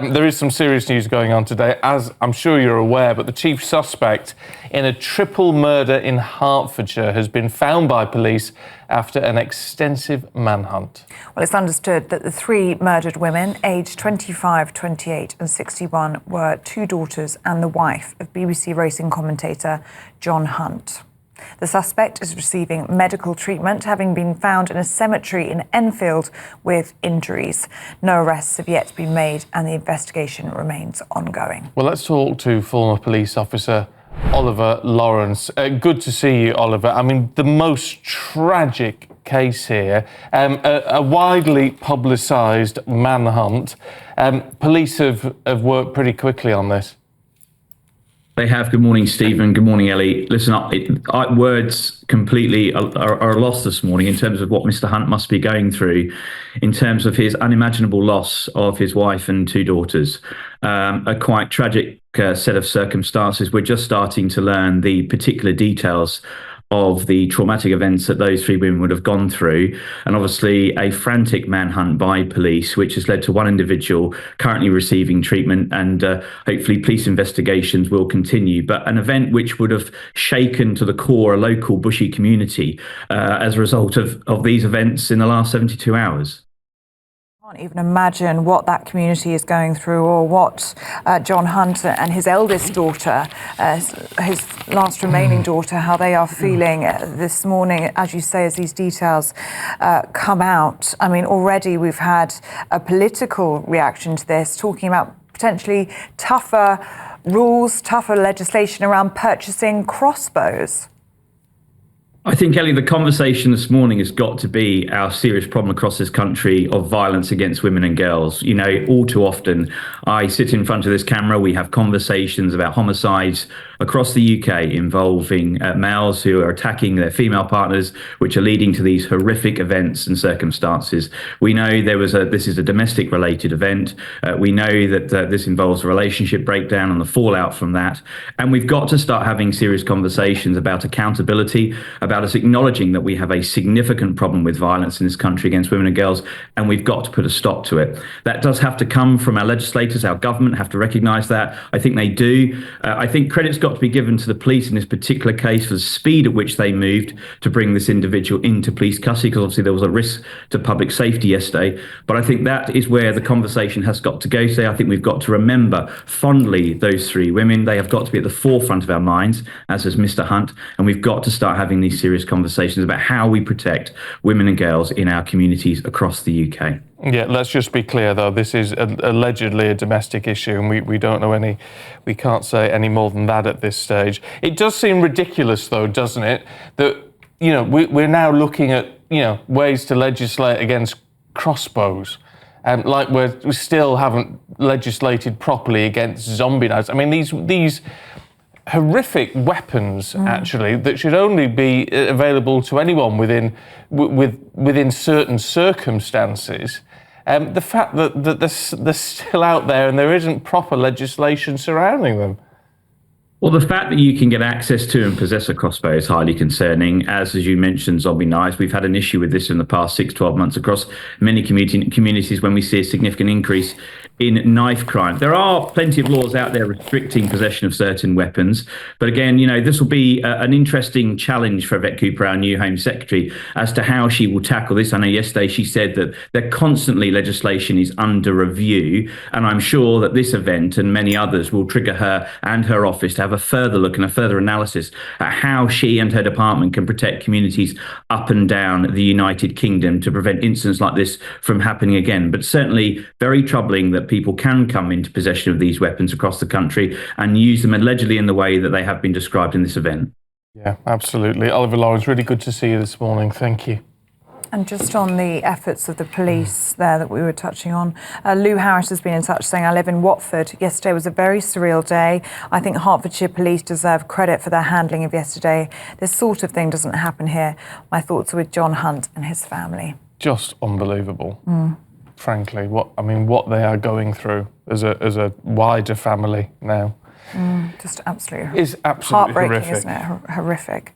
There is some serious news going on today, as I'm sure you're aware, but the chief suspect in a triple murder in Hertfordshire has been found by police after an extensive manhunt. Well, it's understood that the three murdered women, aged 25, 28 and 61, were two daughters and the wife of BBC racing commentator John Hunt. The suspect is receiving medical treatment, having been found in a cemetery in Enfield with injuries. No arrests have yet been made and the investigation remains ongoing. Well, let's talk to former police officer Oliver Laurence. Good to see you, Oliver. I mean, the most tragic case here, a widely publicised manhunt. Police have worked pretty quickly on this. They have. Good morning, Stephen. Good morning, Ellie. Listen, words completely are lost this morning in terms of what Mr. Hunt must be going through, in terms of his unimaginable loss of his wife and two daughters. A quite tragic set of circumstances. We're just starting to learn the particular details of the traumatic events that those three women would have gone through, and obviously a frantic manhunt by police, which has led to one individual currently receiving treatment, and hopefully police investigations will continue. But an event which would have shaken to the core a local bushy community as a result of these events in the last 72 hours. I can't even imagine what that community is going through, or what John Hunt and his eldest daughter, his last remaining daughter, how they are feeling this morning, as you say, as these details come out. I mean, already we've had a political reaction to this, talking about potentially tougher rules, tougher legislation around purchasing crossbows. I think, Ellie, the conversation this morning has got to be our serious problem across this country of violence against women and girls. You know, all too often I sit in front of this camera, we have conversations about homicides across the UK involving males who are attacking their female partners, which are leading to these horrific events and circumstances. We know this is a domestic related event. We know that this involves a relationship breakdown and the fallout from that. And we've got to start having serious conversations about accountability, about us acknowledging that we have a significant problem with violence in this country against women and girls, and we've got to put a stop to it. That does have to come from our legislators. Our government have to recognise that. I think they do. I think credit's got to be given to the police in this particular case for the speed at which they moved to bring this individual into police custody, because obviously there was a risk to public safety yesterday. But I think that is where the conversation has got to go today. I think we've got to remember fondly those three women. They have got to be at the forefront of our minds, as has Mr. Hunt, and we've got to start having these serious conversations about how we protect women and girls in our communities across the UK. Yeah, let's just be clear though, this is allegedly a domestic issue, and we don't know we can't say any more than that at this stage. It does seem ridiculous though, doesn't it, that, you know, we're now looking at, you know, ways to legislate against crossbows. Like we still haven't legislated properly against zombie knives. I mean, these horrific weapons, actually, that should only be available to anyone within certain circumstances. The fact that they're still out there and there isn't proper legislation surrounding them. Well, the fact that you can get access to and possess a crossbow is highly concerning. As you mentioned, zombie knives, we've had an issue with this in the past 6-12 months across many communities when we see a significant increase in knife crime. There are plenty of laws out there restricting possession of certain weapons. But again, you know, this will be an interesting challenge for Yvette Cooper, our new Home Secretary, as to how she will tackle this. I know yesterday she said that legislation is under review. And I'm sure that this event and many others will trigger her and her office to have a further look and a further analysis at how she and her department can protect communities up and down the United Kingdom to prevent incidents like this from happening again. But certainly very troubling that people can come into possession of these weapons across the country and use them allegedly in the way that they have been described in this event. Yeah, absolutely. Oliver Laurence, really good to see you this morning. Thank you. And just on the efforts of the police there that we were touching on, Lou Harris has been in touch saying, I live in Watford. Yesterday was a very surreal day. I think Hertfordshire police deserve credit for their handling of yesterday. This sort of thing doesn't happen here. My thoughts are with John Hunt and his family. Just unbelievable. Frankly, what they are going through as a wider family now. Just absolutely, is absolutely heartbreaking, horrific. Isn't it? Horrific.